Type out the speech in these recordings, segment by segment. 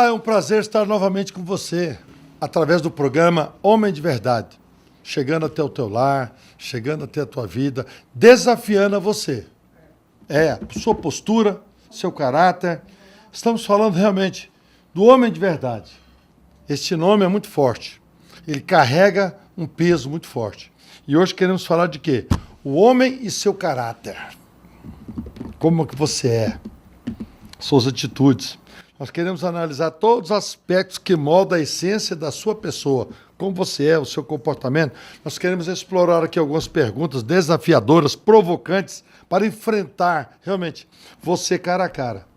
Olá, é um prazer estar novamente com você, através do programa Homem de Verdade, chegando até o teu lar, chegando até a tua vida, desafiando a você. Sua postura, seu caráter. Estamos falando realmente do homem de verdade. Este nome é muito forte. Ele carrega um peso muito forte. E hoje queremos falar de quê? O homem e seu caráter. Como que você é? Suas atitudes. Nós queremos analisar todos os aspectos que moldam a essência da sua pessoa, como você é, o seu comportamento. Nós queremos explorar aqui algumas perguntas desafiadoras, provocantes, para enfrentar realmente você cara a cara.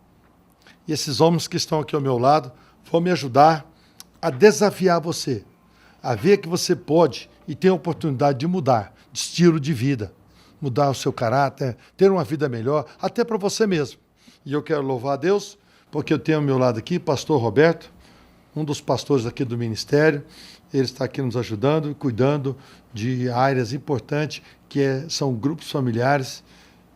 E esses homens que estão aqui ao meu lado vão me ajudar a desafiar você, a ver que você pode e tem a oportunidade de mudar de estilo de vida, mudar o seu caráter, ter uma vida melhor, até para você mesmo. E eu quero louvar a Deus, porque eu tenho ao meu lado aqui pastor Roberto, um dos pastores aqui do ministério. Ele está aqui nos ajudando e cuidando de áreas importantes, são grupos familiares,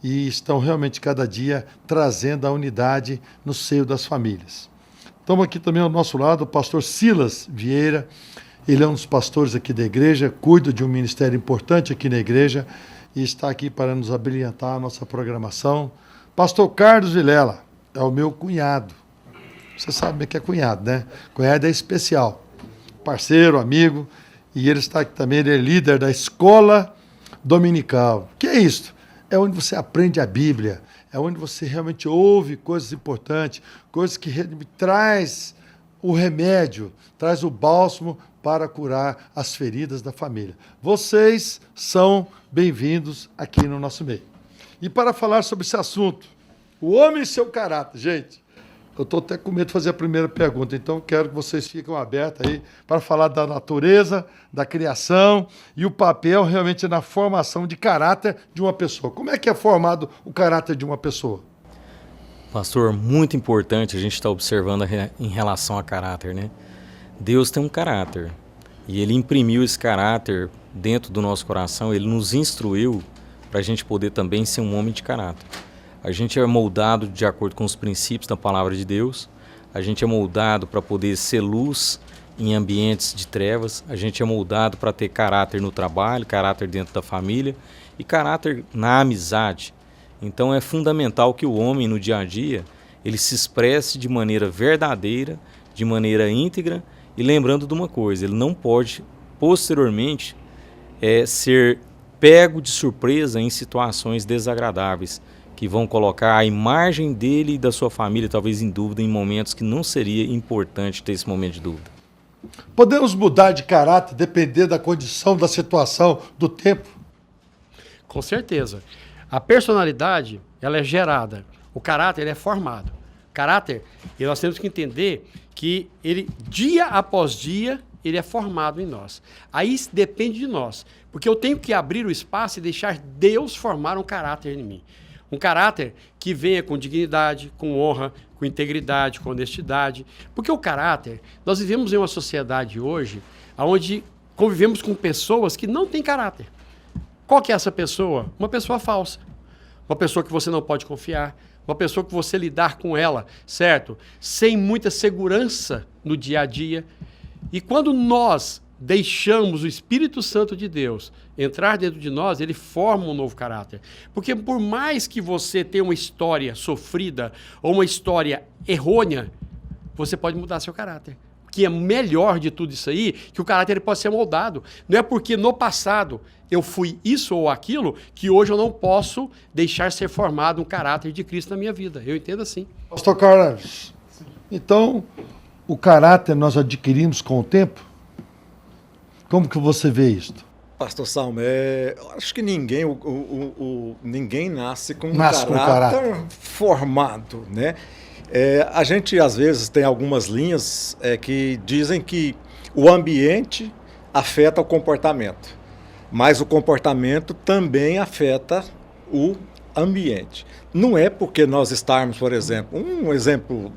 e estão realmente cada dia trazendo a unidade no seio das famílias. Estamos aqui também ao nosso lado o pastor Silas Vieira. Ele é um dos pastores aqui da igreja, cuida de um ministério importante aqui na igreja e está aqui para nos abrilhantar a nossa programação. Pastor Carlos Vilela é o meu cunhado. Você sabe que é cunhado, né? Cunhado é especial, parceiro, amigo, e ele está aqui também, ele é líder da escola dominical. O que é isso? É onde você aprende a Bíblia, é onde você realmente ouve coisas importantes, coisas que traz o remédio, traz o bálsamo para curar as feridas da família. Vocês são bem-vindos aqui no nosso meio. E para falar sobre esse assunto, o homem e seu caráter, gente, eu estou até com medo de fazer a primeira pergunta, então quero que vocês fiquem abertos aí para falar da natureza, da criação e o papel realmente na formação de caráter de uma pessoa. Como é que é formado o caráter de uma pessoa? Pastor, muito importante a gente estar observando em relação a caráter, né? Deus tem um caráter e Ele imprimiu esse caráter dentro do nosso coração, Ele nos instruiu para a gente poder também ser um homem de caráter. A gente é moldado de acordo com os princípios da palavra de Deus, a gente é moldado para poder ser luz em ambientes de trevas, a gente é moldado para ter caráter no trabalho, caráter dentro da família e caráter na amizade. Então é fundamental que o homem no dia a dia ele se expresse de maneira verdadeira, de maneira íntegra e lembrando de uma coisa, ele não pode posteriormente ser pego de surpresa em situações desagradáveis, que vão colocar a imagem dele e da sua família talvez em dúvida em momentos que não seria importante ter esse momento de dúvida. Podemos mudar de caráter dependendo da condição, da situação, do tempo? Com certeza. A personalidade, ela é gerada. O caráter, ele é formado. Caráter, e nós temos que entender que ele, dia após dia, ele é formado em nós. Aí depende de nós, porque eu tenho que abrir o espaço e deixar Deus formar um caráter em mim. Um caráter que venha com dignidade, com honra, com integridade, com honestidade. Porque o caráter, nós vivemos em uma sociedade hoje onde convivemos com pessoas que não têm caráter. Qual que é essa pessoa? Uma pessoa falsa. Uma pessoa que você não pode confiar. Uma pessoa que você lidar com ela, certo? Sem muita segurança no dia a dia. E quando nós deixamos o Espírito Santo de Deus entrar dentro de nós, ele forma um novo caráter. Porque por mais que você tenha uma história sofrida ou uma história errônea, você pode mudar seu caráter. O que é melhor de tudo isso aí, que o caráter ele pode ser moldado. Não é porque no passado eu fui isso ou aquilo, que hoje eu não posso deixar ser formado um caráter de Cristo na minha vida. Eu entendo assim. Pastor Carlos, então o caráter nós adquirimos com o tempo? Como que você vê isto? Pastor Salmo, acho que ninguém, ninguém nasce com um caráter formado, né? A gente, às vezes, tem algumas linhas que dizem que o ambiente afeta o comportamento, mas o comportamento também afeta o ambiente. Não é porque nós estarmos, por exemplo, um exemplo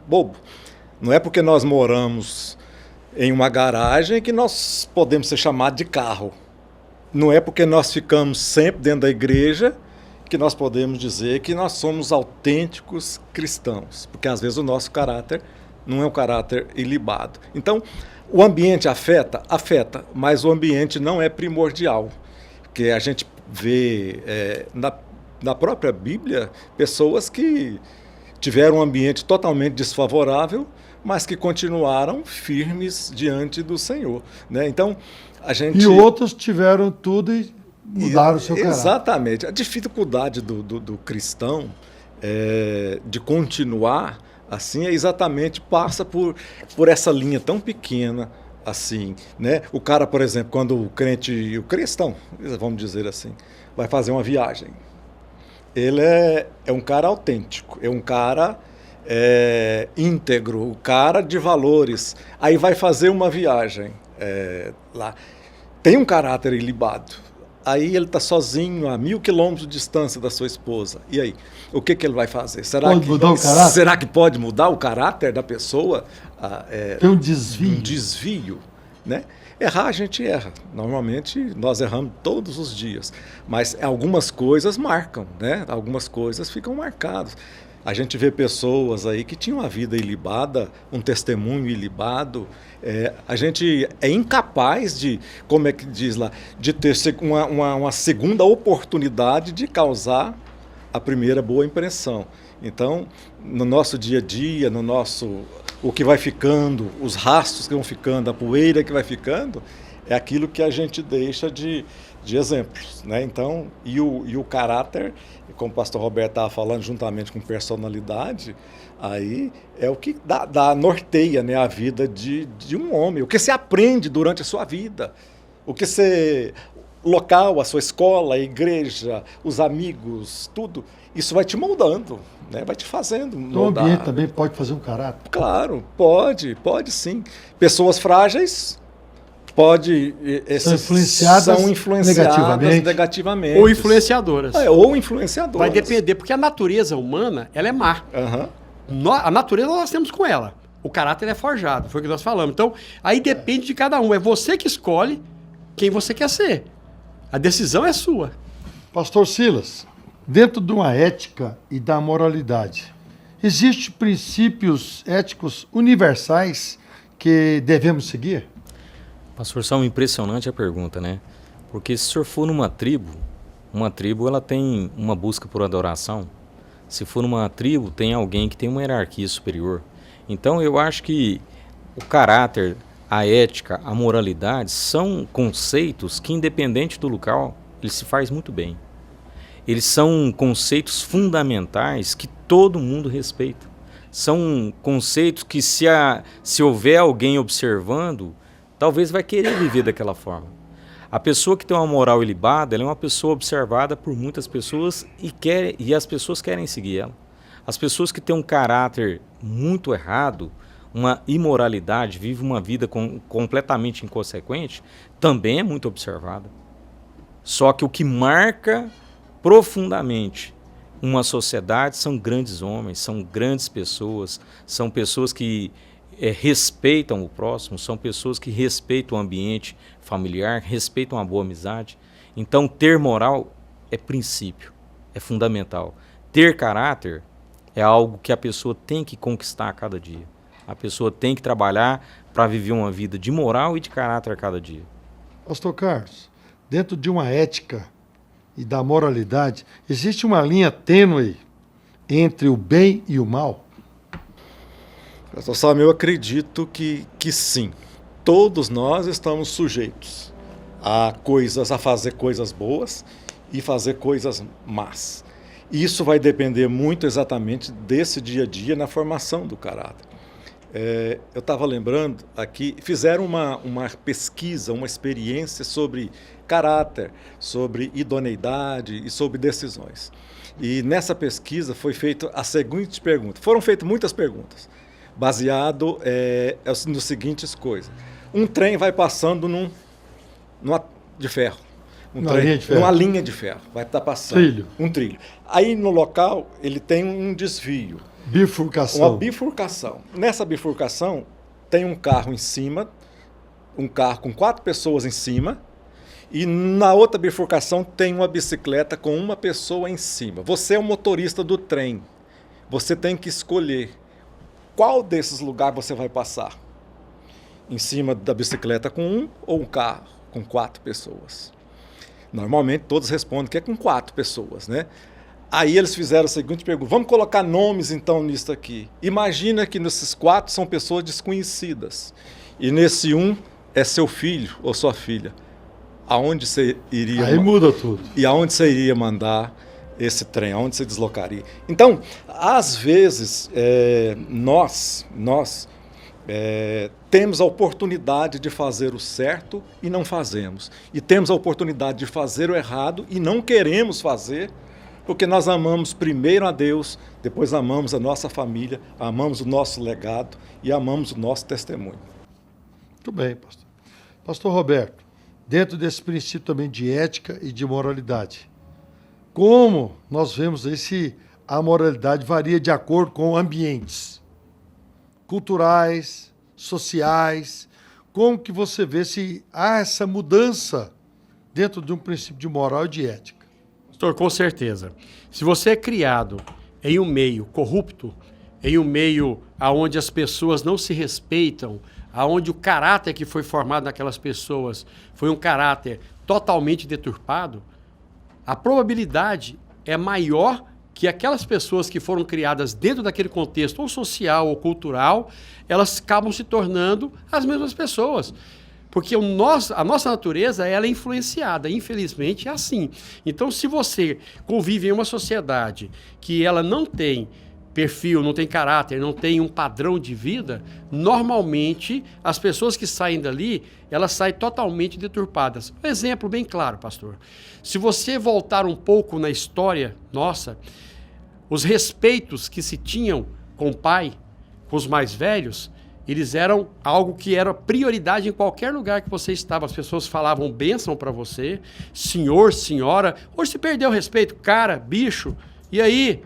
bobo, não é porque nós moramos em uma garagem que nós podemos ser chamados de carro. Não é porque nós ficamos sempre dentro da igreja que nós podemos dizer que nós somos autênticos cristãos, porque às vezes o nosso caráter não é um caráter ilibado. Então, o ambiente afeta, mas o ambiente não é primordial. Porque a gente vê na própria Bíblia pessoas que tiveram um ambiente totalmente desfavorável, mas que continuaram firmes diante do Senhor, né? Então, a gente... E outros tiveram tudo e mudaram o seu caráter. Exatamente. A dificuldade do cristão de continuar assim exatamente passa por essa linha tão pequena assim, né? O cara, por exemplo, quando o cristão, vamos dizer assim, vai fazer uma viagem, ele é um cara autêntico, é um cara íntegro, o cara de valores. Aí vai fazer uma viagem lá, tem um caráter ilibado. Aí ele está sozinho a 1.000 quilômetros de distância da sua esposa. E aí, o que ele vai fazer? Pode mudar o caráter? Será que pode mudar o caráter da pessoa? Tem um desvio. Um desvio, né? Errar, a gente erra. Normalmente, nós erramos todos os dias. Mas algumas coisas marcam, né? Algumas coisas ficam marcadas. A gente vê pessoas aí que tinham uma vida ilibada, um testemunho ilibado. A gente é incapaz de, como é que diz lá, de ter uma segunda oportunidade de causar a primeira boa impressão. Então, no nosso dia a dia, o que vai ficando, os rastros que vão ficando, a poeira que vai ficando, é aquilo que a gente deixa de exemplos, né? Então, e o caráter, como o pastor Roberto estava falando, juntamente com personalidade, aí é o que norteia, né, a vida de um homem, o que você aprende durante a sua vida, o que você... local, a sua escola, a igreja, os amigos, tudo, isso vai te moldando, né? Vai te fazendo moldar. O ambiente também pode fazer um caráter? Claro, pode sim. Pessoas frágeis são influenciadas negativamente. Ou influenciadoras. Ou influenciadoras. Vai depender, porque a natureza humana, ela é má. A natureza nós temos com ela. O caráter é forjado, foi o que nós falamos. Então, aí depende de cada um. É você que escolhe quem você quer ser. A decisão é sua. Pastor Silas, dentro de uma ética e da moralidade, existem princípios éticos universais que devemos seguir? Pastor Salmo, impressionante a pergunta, né? Porque se o senhor for numa tribo ela tem uma busca por adoração. Se for numa tribo, tem alguém que tem uma hierarquia superior. Então eu acho que o caráter, a ética, a moralidade são conceitos que, independente do local, ele se faz muito bem. Eles são conceitos fundamentais que todo mundo respeita. São conceitos que se houver alguém observando, talvez vai querer viver daquela forma. A pessoa que tem uma moral ilibada, ela é uma pessoa observada por muitas pessoas e as pessoas querem seguir ela. As pessoas que têm um caráter muito errado, uma imoralidade, vive uma vida completamente inconsequente, também é muito observada. Só que o que marca profundamente uma sociedade são grandes homens, são grandes pessoas, são pessoas que respeitam o próximo, são pessoas que respeitam o ambiente familiar, respeitam a boa amizade. Então, ter moral é princípio, é fundamental. Ter caráter é algo que a pessoa tem que conquistar a cada dia. A pessoa tem que trabalhar para viver uma vida de moral e de caráter a cada dia. Pastor Carlos, dentro de uma ética e da moralidade, existe uma linha tênue entre o bem e o mal? Pastor Salmo, eu acredito que sim. Todos nós estamos sujeitos a fazer coisas boas e fazer coisas más. Isso vai depender muito exatamente desse dia a dia na formação do caráter. Eu estava lembrando aqui, fizeram uma pesquisa, uma experiência sobre caráter, sobre idoneidade e sobre decisões. E nessa pesquisa foi feita a seguinte pergunta. Foram feitas muitas perguntas, baseado nas seguintes coisas. Um trem vai passando de ferro. Numa linha de ferro. Vai estar passando. Um trilho. Aí no local ele tem um desvio. Bifurcação. Uma bifurcação. Nessa bifurcação tem um carro em cima, um carro com 4 pessoas em cima, e na outra bifurcação tem uma bicicleta com uma pessoa em cima. Você é o motorista do trem. Você tem que escolher qual desses lugares você vai passar? Em cima da bicicleta com um ou um carro com 4 pessoas? Normalmente todos respondem que é com 4 pessoas, né? Aí eles fizeram a seguinte pergunta: vamos colocar nomes então nisso aqui. Imagina que nesses 4 são pessoas desconhecidas. E nesse um é seu filho ou sua filha. Aonde você iria? Aí muda tudo. E aonde você iria mandar esse trem? Aonde você deslocaria? Então, às vezes, nós temos a oportunidade de fazer o certo e não fazemos. E temos a oportunidade de fazer o errado e não queremos fazer, porque nós amamos primeiro a Deus, depois amamos a nossa família, amamos o nosso legado e amamos o nosso testemunho. Muito bem, pastor. Pastor Roberto, dentro desse princípio também de ética e de moralidade, como nós vemos aí se a moralidade varia de acordo com ambientes culturais, sociais, como que você vê se há essa mudança dentro de um princípio de moral e de ética? Pastor, com certeza. Se você é criado em um meio corrupto, em um meio onde as pessoas não se respeitam, onde o caráter que foi formado naquelas pessoas foi um caráter totalmente deturpado, a probabilidade é maior que aquelas pessoas que foram criadas dentro daquele contexto, ou social ou cultural, elas acabam se tornando as mesmas pessoas. Porque a nossa natureza ela é influenciada, infelizmente é assim. Então, se você convive em uma sociedade que ela não tem perfil, não tem caráter, não tem um padrão de vida, normalmente as pessoas que saem dali, elas saem totalmente deturpadas. Um exemplo bem claro, pastor. Se você voltar um pouco na história nossa, os respeitos que se tinham com o pai, com os mais velhos, eles eram algo que era prioridade em qualquer lugar que você estava. As pessoas falavam bênção para você, senhor, senhora. Hoje se perdeu o respeito, cara, bicho. E aí,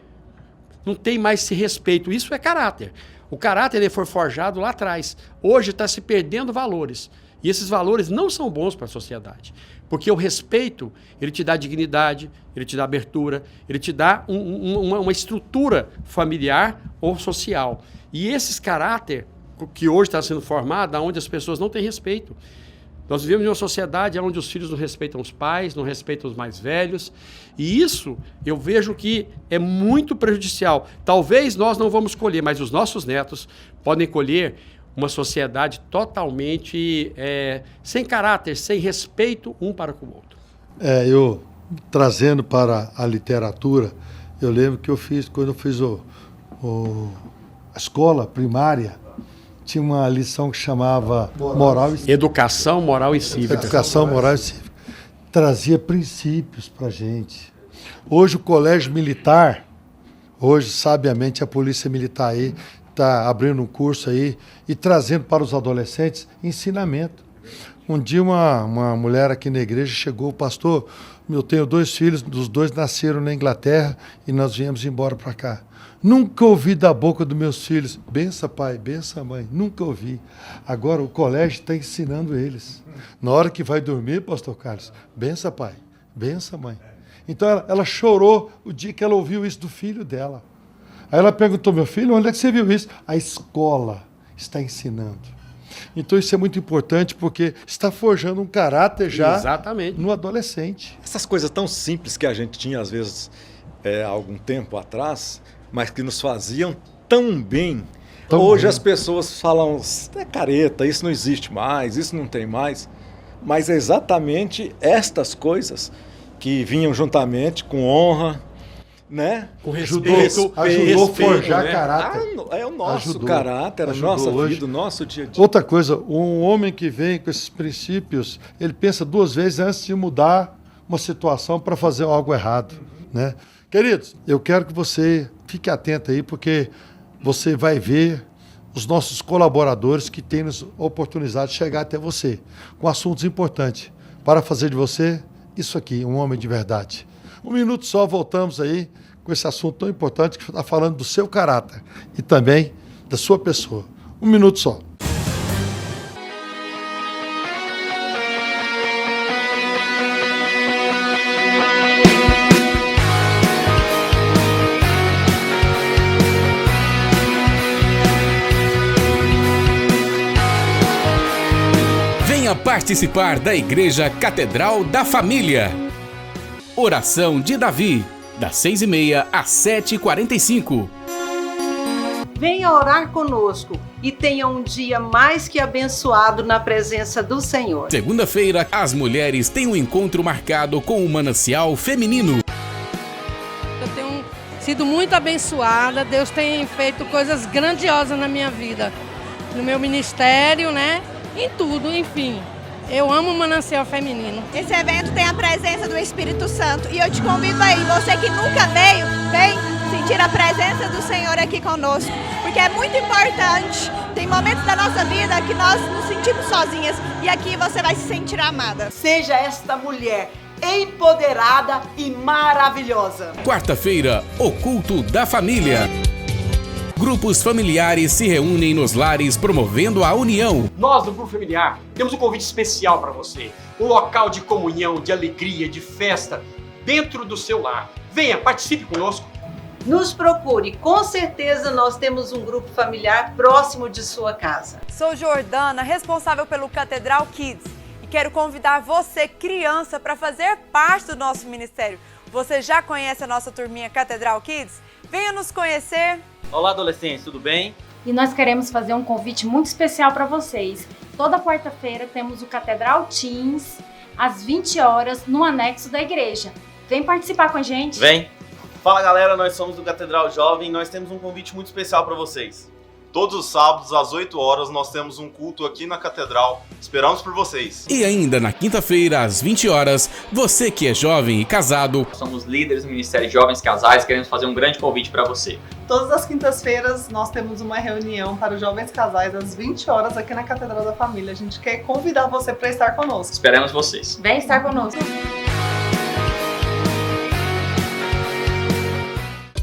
não tem mais esse respeito. Isso é caráter. O caráter ele foi forjado lá atrás. Hoje está se perdendo valores. E esses valores não são bons para a sociedade. Porque o respeito, ele te dá dignidade, ele te dá abertura, ele te dá uma estrutura familiar ou social. E esses caráter que hoje está sendo formado, onde as pessoas não têm respeito. Nós vivemos em uma sociedade onde os filhos não respeitam os pais, não respeitam os mais velhos. E isso eu vejo que é muito prejudicial. Talvez nós não vamos colher, mas os nossos netos podem colher uma sociedade totalmente sem caráter, sem respeito um para com o outro. Eu trazendo para a literatura, eu lembro que quando eu fiz a escola primária, tinha uma lição que chamava Educação, Moral e Cívica. Educação, Moral e Cívica. Trazia princípios para a gente. Hoje o colégio militar, hoje sabiamente a polícia militar aí está abrindo um curso aí e trazendo para os adolescentes ensinamento. Um dia uma mulher aqui na igreja chegou: pastor, eu tenho 2 filhos, os 2 nasceram na Inglaterra e nós viemos embora para cá. Nunca ouvi da boca dos meus filhos: bença pai, bença mãe. Nunca ouvi. Agora o colégio está ensinando eles. Na hora que vai dormir, pastor Carlos, bença pai, bença mãe. Então ela chorou o dia que ela ouviu isso do filho dela. Aí ela perguntou: meu filho, onde é que você viu isso? A escola está ensinando. Então isso é muito importante porque está forjando um caráter já Exatamente. No adolescente. Essas coisas tão simples que a gente tinha, às vezes, há algum tempo atrás, mas que nos faziam tão bem. Hoje as pessoas falam: é careta, isso não existe mais, isso não tem mais. Mas é exatamente estas coisas que vinham juntamente com honra, né? Com Ajudou respeito, a forjar né? caráter. É o nosso Ajudou. caráter, a Ajudou nossa hoje. vida, o nosso dia a dia. Outra coisa, um homem que vem com esses princípios, ele pensa 2 vezes antes de mudar uma situação para fazer algo errado, né? Queridos, eu quero que você fique atento aí, porque você vai ver os nossos colaboradores que têm nos oportunidade de chegar até você com assuntos importantes para fazer de você isso aqui, um homem de verdade. 1 minuto só, voltamos aí com esse assunto tão importante que está falando do seu caráter e também da sua pessoa. 1 minuto só. Venha participar da Igreja Catedral da Família. Oração de Davi, das 6h30 às 7h45. Venha orar conosco e tenha um dia mais que abençoado na presença do Senhor. Segunda-feira, as mulheres têm um encontro marcado com o Manancial Feminino. Eu tenho sido muito abençoada, Deus tem feito coisas grandiosas na minha vida, no meu ministério, né? Em tudo, enfim. Eu amo o Manancial Feminino. Esse evento tem a presença do Espírito Santo e eu te convido aí, você que nunca veio, vem sentir a presença do Senhor aqui conosco, porque é muito importante. Tem momentos da nossa vida que nós nos sentimos sozinhas e aqui você vai se sentir amada. Seja esta mulher empoderada e maravilhosa. Quarta-feira, o culto da família. Grupos familiares se reúnem nos lares promovendo a união. Nós, do Grupo Familiar, temos um convite especial para você. Um local de comunhão, de alegria, de festa, dentro do seu lar. Venha, participe conosco. Nos procure, com certeza nós temos um grupo familiar próximo de sua casa. Sou Jordana, responsável pelo Catedral Kids, e quero convidar você, criança, para fazer parte do nosso ministério. Você já conhece a nossa turminha Catedral Kids? Venha nos conhecer! Olá, adolescentes, tudo bem? E nós queremos fazer um convite muito especial para vocês. Toda quarta-feira temos o Catedral Teens, às 20 horas, no anexo da igreja. Vem participar com a gente! Vem! Fala, galera, nós somos do Catedral Jovem e nós temos um convite muito especial para vocês. Todos os sábados, às 8 horas, nós temos um culto aqui na Catedral. Esperamos por vocês. E ainda na quinta-feira, às 20 horas, você que é jovem e casado. Somos líderes do Ministério de Jovens Casais e queremos fazer um grande convite para você. Todas as quintas-feiras nós temos uma reunião para os jovens casais às 20 horas aqui na Catedral da Família. A gente quer convidar você para estar conosco. Esperamos vocês. Vem estar conosco.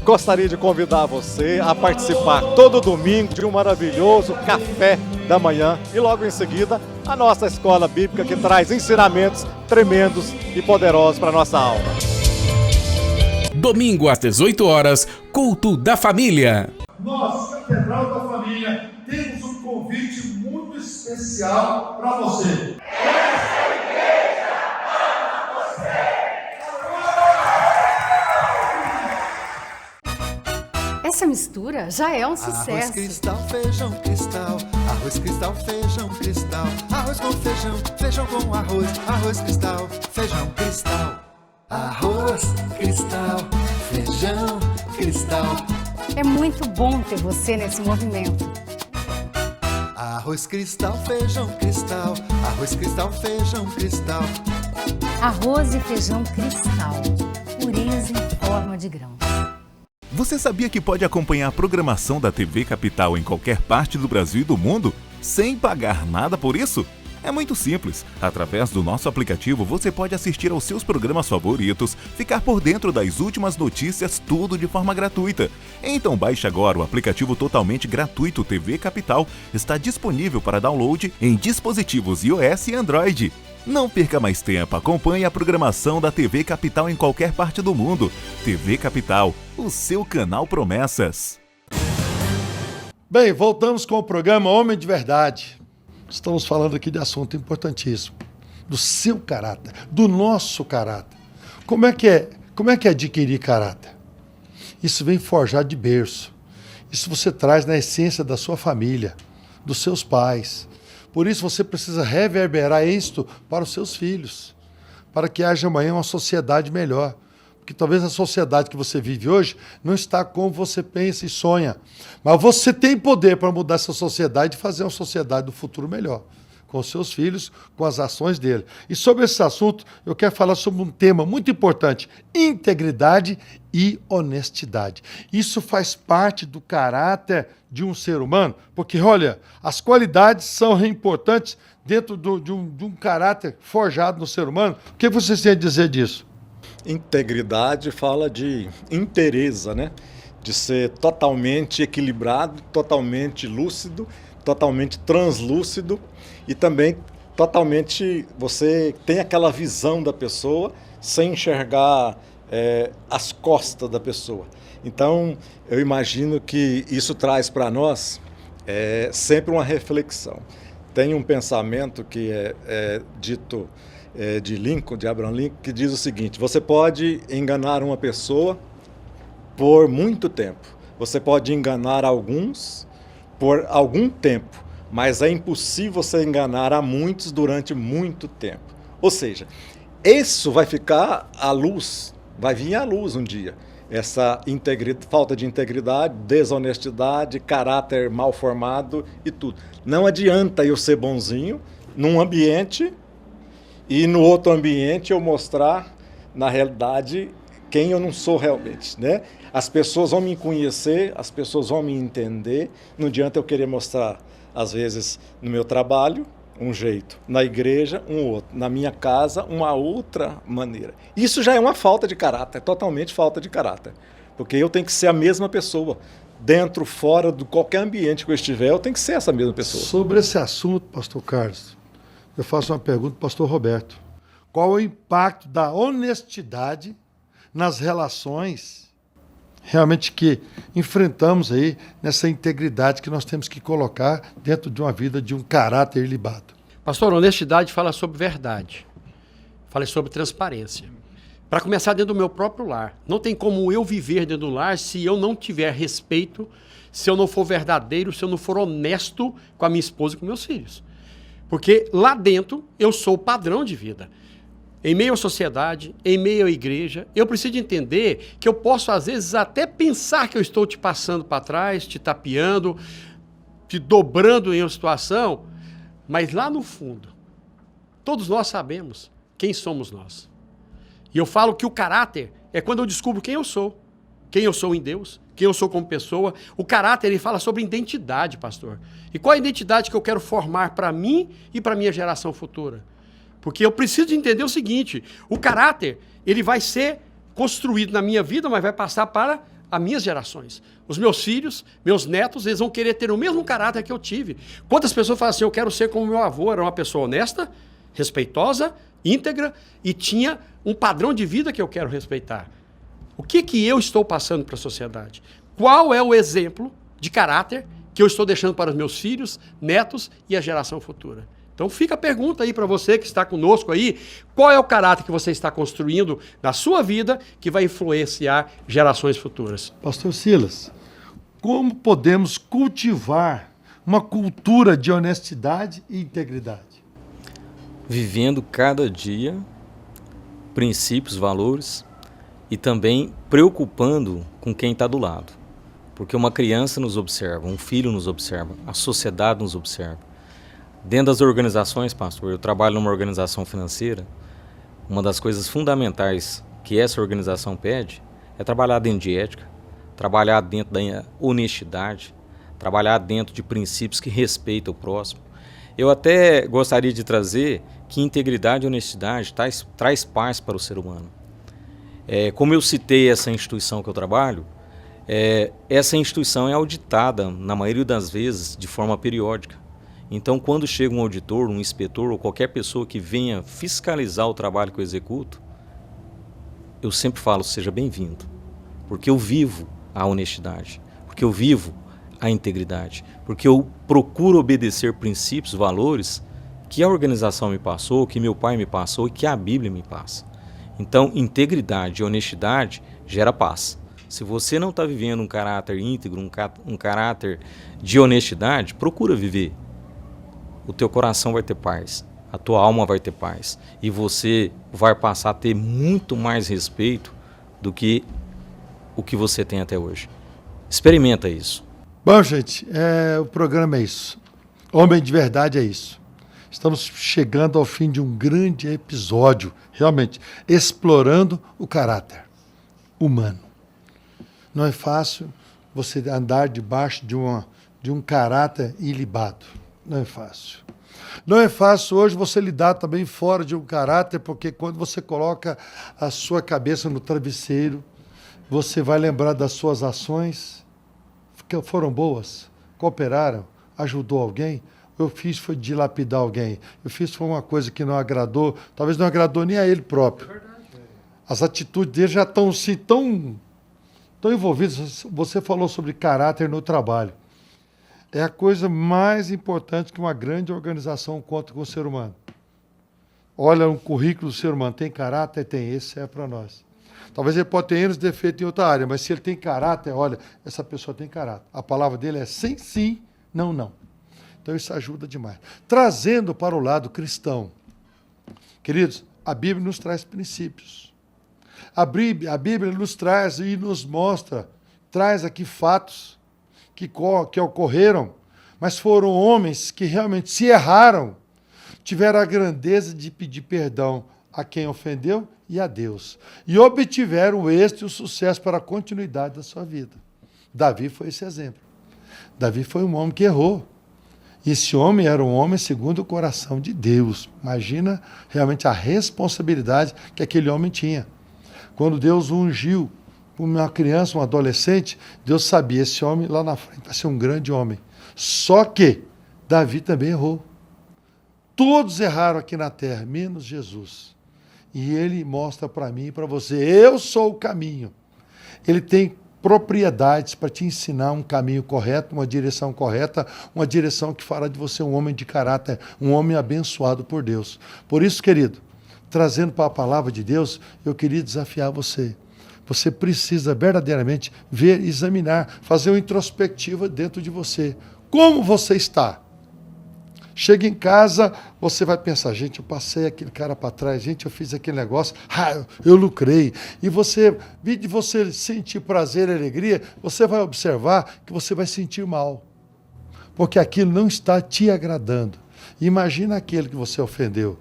Gostaria de convidar você a participar todo domingo de um maravilhoso café da manhã e logo em seguida a nossa escola bíblica que traz ensinamentos tremendos e poderosos para a nossa alma. Domingo às 18 horas, culto da família. Nós, Catedral da Família, temos um convite muito especial para você. Essa mistura já é um sucesso. Arroz cristal, feijão cristal. Arroz cristal, feijão cristal. Arroz com feijão, feijão com arroz. Arroz cristal, feijão cristal. Arroz cristal, feijão cristal. É muito bom ter você nesse movimento. Arroz cristal, feijão cristal. Arroz cristal, feijão cristal. Arroz e feijão cristal. Pureza em forma de grão. Você sabia que pode acompanhar a programação da TV Capital em qualquer parte do Brasil e do mundo sem pagar nada por isso? É muito simples. Através do nosso aplicativo você pode assistir aos seus programas favoritos, ficar por dentro das últimas notícias, tudo de forma gratuita. Então baixe agora o aplicativo totalmente gratuito TV Capital. Está disponível para download em dispositivos iOS e Android. Não perca mais tempo, acompanhe a programação da TV Capital em qualquer parte do mundo. TV Capital, o seu canal Promessas. Bem, voltamos com o programa Homem de Verdade. Estamos falando aqui de assunto importantíssimo. Do seu caráter, do nosso caráter. Como é que é adquirir caráter? Isso vem forjado de berço. Isso você traz na essência da sua família, dos seus pais. Por isso você precisa reverberar isto para os seus filhos, para que haja amanhã uma sociedade melhor. Porque talvez a sociedade que você vive hoje não está como você pensa e sonha. Mas você tem poder para mudar essa sociedade e fazer uma sociedade do futuro melhor, com os seus filhos, com as ações dele. E sobre esse assunto, eu quero falar sobre um tema muito importante: integridade e honestidade. Isso faz parte do caráter de um ser humano, porque, olha, as qualidades são importantes dentro de um caráter forjado no ser humano. O que vocês têm a dizer disso? Integridade fala de inteireza, né? De ser totalmente equilibrado, totalmente lúcido, totalmente translúcido e também totalmente você tem aquela visão da pessoa sem enxergar as costas da pessoa. Então, eu imagino que isso traz para nós sempre uma reflexão. tem um pensamento que é dito de Abraham Lincoln, que diz o seguinte: você pode enganar uma pessoa por muito tempo, você pode enganar alguns por algum tempo, mas é impossível você enganar a muitos durante muito tempo. Ou seja, isso vai ficar à luz, vai vir à luz um dia. Essa falta de integridade, desonestidade, caráter mal formado e tudo. Não adianta eu ser bonzinho num ambiente e no outro ambiente eu mostrar, na realidade, quem eu não sou realmente, né? As pessoas vão me conhecer, as pessoas vão me entender. Não adianta eu querer mostrar, às vezes, no meu trabalho, um jeito, na igreja, um outro, na minha casa, uma outra maneira. Isso já é uma falta de caráter, totalmente falta de caráter. Porque eu tenho que ser a mesma pessoa. Dentro, fora, de qualquer ambiente que eu estiver, eu tenho que ser essa mesma pessoa. Sobre esse assunto, pastor Carlos, eu faço uma pergunta para o pastor Roberto. Qual é o impacto da honestidade nas relações realmente que enfrentamos aí nessa integridade que nós temos que colocar dentro de uma vida de um caráter ilibado? Pastor, honestidade fala sobre verdade, fala sobre transparência. Para começar, dentro do meu próprio lar. Não tem como eu viver dentro do lar se eu não tiver respeito, se eu não for verdadeiro, se eu não for honesto com a minha esposa e com meus filhos. Porque lá dentro eu sou o padrão de vida. Em meio à sociedade, em meio à igreja, eu preciso entender que eu posso, às vezes, até pensar que eu estou te passando para trás, te tapeando, te dobrando em uma situação, mas lá no fundo, todos nós sabemos quem somos nós. E eu falo que o caráter é quando eu descubro quem eu sou em Deus, quem eu sou como pessoa. O caráter, ele fala sobre identidade, pastor. E qual a identidade que eu quero formar para mim e para a minha geração futura? Porque eu preciso de entender o seguinte: o caráter, ele vai ser construído na minha vida, mas vai passar para as minhas gerações. Os meus filhos, meus netos, eles vão querer ter o mesmo caráter que eu tive. Quantas pessoas falam assim: eu quero ser como meu avô, era uma pessoa honesta, respeitosa, íntegra e tinha um padrão de vida que eu quero respeitar. O que eu estou passando para a sociedade? Qual é o exemplo de caráter que eu estou deixando para os meus filhos, netos e a geração futura? Então fica a pergunta aí para você que está conosco aí: qual é o caráter que você está construindo na sua vida que vai influenciar gerações futuras? Pastor Silas, como podemos cultivar uma cultura de honestidade e integridade? Vivendo cada dia princípios, valores e também preocupando com quem está do lado. Porque uma criança nos observa, um filho nos observa, a sociedade nos observa. Dentro das organizações, pastor, eu trabalho numa organização financeira. Uma das coisas fundamentais que essa organização pede é trabalhar dentro de ética, trabalhar dentro da honestidade, trabalhar dentro de princípios que respeitam o próximo. Eu até gostaria de trazer que integridade e honestidade traz paz para o ser humano. Como eu citei essa instituição que eu trabalho, essa instituição é auditada, na maioria das vezes, de forma periódica. Então, quando chega um auditor, um inspetor ou qualquer pessoa que venha fiscalizar o trabalho que eu executo, eu sempre falo: seja bem-vindo, porque eu vivo a honestidade, porque eu vivo a integridade, porque eu procuro obedecer princípios, valores que a organização me passou, que meu pai me passou e que a Bíblia me passa. Então, integridade e honestidade gera paz. Se você não está vivendo um caráter íntegro, um caráter de honestidade, procura viver. O teu coração vai ter paz, a tua alma vai ter paz e você vai passar a ter muito mais respeito do que o que você tem até hoje. Experimenta isso. Bom, gente, o programa é isso. Homem de Verdade é isso. Estamos chegando ao fim de um grande episódio, realmente, explorando o caráter humano. Não é fácil você andar debaixo de um caráter ilibado. Não é fácil. Não é fácil hoje você lidar também fora de um caráter, porque quando você coloca a sua cabeça no travesseiro, você vai lembrar das suas ações que foram boas, cooperaram, ajudou alguém. Eu fiz foi dilapidar alguém. Eu fiz foi uma coisa que não agradou, talvez não agradou nem a ele próprio. As atitudes dele já estão assim, tão envolvidas. Você falou sobre caráter no trabalho. é a coisa mais importante que uma grande organização conta com o ser humano. Olha um currículo do ser humano, tem caráter? Tem, esse é para nós. Talvez ele pode ter erros, defeitos em outra área, mas se ele tem caráter, olha, essa pessoa tem caráter. A palavra dele é sim, sim, não, não. Então isso ajuda demais. Trazendo para o lado cristão. Queridos, a Bíblia nos traz princípios. A Bíblia nos traz e nos mostra, traz aqui fatos que ocorreram, mas foram homens que realmente se erraram, tiveram a grandeza de pedir perdão a quem ofendeu e a Deus. E obtiveram o êxito e o sucesso para a continuidade da sua vida. Davi foi esse exemplo. Davi foi um homem que errou. E esse homem era um homem segundo o coração de Deus. Imagina realmente a responsabilidade que aquele homem tinha. Quando Deus o ungiu como uma criança, um adolescente, Deus sabia, esse homem lá na frente vai ser um grande homem. Só que Davi também errou. Todos erraram aqui na terra, menos Jesus. E ele mostra para mim e para você, eu sou o caminho. Ele tem propriedades para te ensinar um caminho correto, uma direção correta, uma direção que fará de você um homem de caráter, um homem abençoado por Deus. Por isso, querido, trazendo para a palavra de Deus, eu queria desafiar você. Você precisa verdadeiramente ver, examinar, fazer uma introspectiva dentro de você. Como você está? Chega em casa, você vai pensar, gente, eu passei aquele cara para trás, gente, eu fiz aquele negócio, eu lucrei. E você, em vez de você sentir prazer e alegria, você vai observar que você vai sentir mal. Porque aquilo não está te agradando. Imagina aquele que você ofendeu.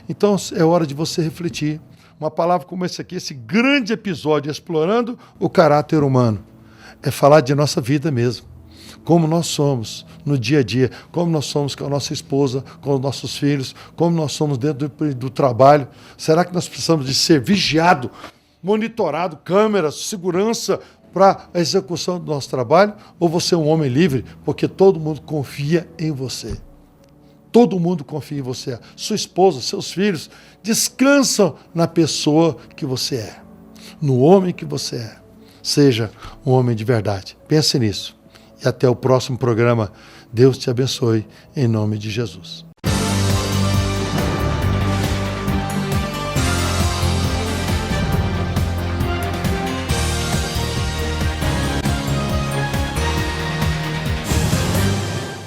Então, é hora de você refletir. Uma palavra como esse aqui, esse grande episódio explorando o caráter humano, é falar de nossa vida mesmo. Como nós somos no dia a dia, como nós somos com a nossa esposa, com os nossos filhos, como nós somos dentro do trabalho. Será que nós precisamos de ser vigiado, monitorado, câmeras, segurança para a execução do nosso trabalho? Ou você é um homem livre, porque todo mundo confia em você? Todo mundo confia em você. Sua esposa, seus filhos descansam na pessoa que você é, no homem que você é. Seja um homem de verdade. Pense nisso. E até o próximo programa. Deus te abençoe, em nome de Jesus.